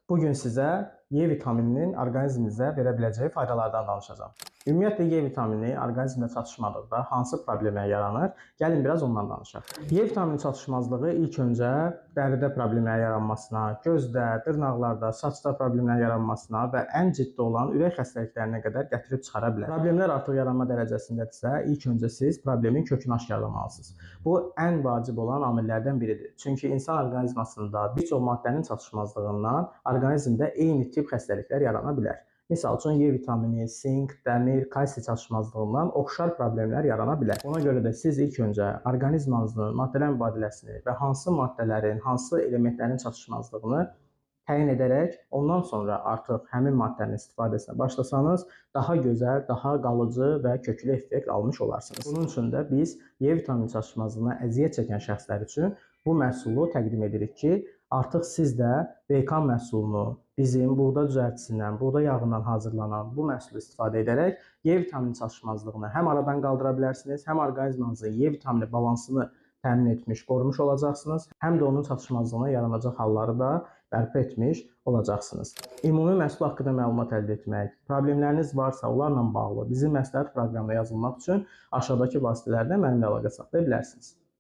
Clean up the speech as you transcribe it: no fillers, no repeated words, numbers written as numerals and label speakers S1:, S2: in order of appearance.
S1: Bugün sizə Y vitamininin orqanizmimizə verə biləcəyi faydalardan danışacağam. Ümumiyyətlə, Y vitamini orqanizmdə çatışmadıqda hansı problemlər yaranır? Gəlin biraz ondan danışaq. Y vitamini çatışmazlığı ilk öncə dəridə problemlər yaranmasına, gözdə, dırnaqlarda, saçda problemlər yaranmasına və ən ciddi olan ürək xəstəliklərinə qədər gətirib çıxara bilər. Problemlər artıq yaranma dərəcəsindədirsə, ilk öncə siz problemin kökünü aşkarlamalısınız. Bu ən vacib olan amillərdən biridir. Çünki insan orqanizmasında bir çox maddənin çatışmazlığından orqanizmdə eyni tip xəstəliklər yarana bilər. Misal üçün, Y vitamini, sink, dəmir, kalsi çatışmazlığından oxşar problemlər yarana bilər. Ona görə də siz ilk öncə orqanizmanızın maddələr mübadiləsini və hansı maddələrin, hansı elementlərin çatışmazlığını təyin edərək, ondan sonra artıq həmin maddənin istifadəsinə başlasanız, daha gözəl, daha qalıcı və köklü effekt almış olarsınız. Bunun üçün də biz Y vitamini çatışmazlığına əziyyət çəkən şəxslər üçün bu məhsulu təqdim edirik ki, artıq siz də Beykan məhsulunu, bizim buğda düzəltisindən, buğda yağından hazırlanan bu məhsulu istifadə edərək Y vitamini çatışmazlığını həm aradan qaldıra bilərsiniz, həm orqanizmanızın Y vitamini balansını təmin etmiş, qorumuş olacaqsınız, həm də onun çatışmazlığına yaranacaq halları da bərpa etmiş olacaqsınız. Ümumi məhsul haqqında məlumat əldə etmək, problemləriniz varsa onlarla bağlı bizim məsləhət proqramına yazılmaq üçün aşağıdakı vasitələrlə mənimlə əlaqə saxlaya bilərsiniz.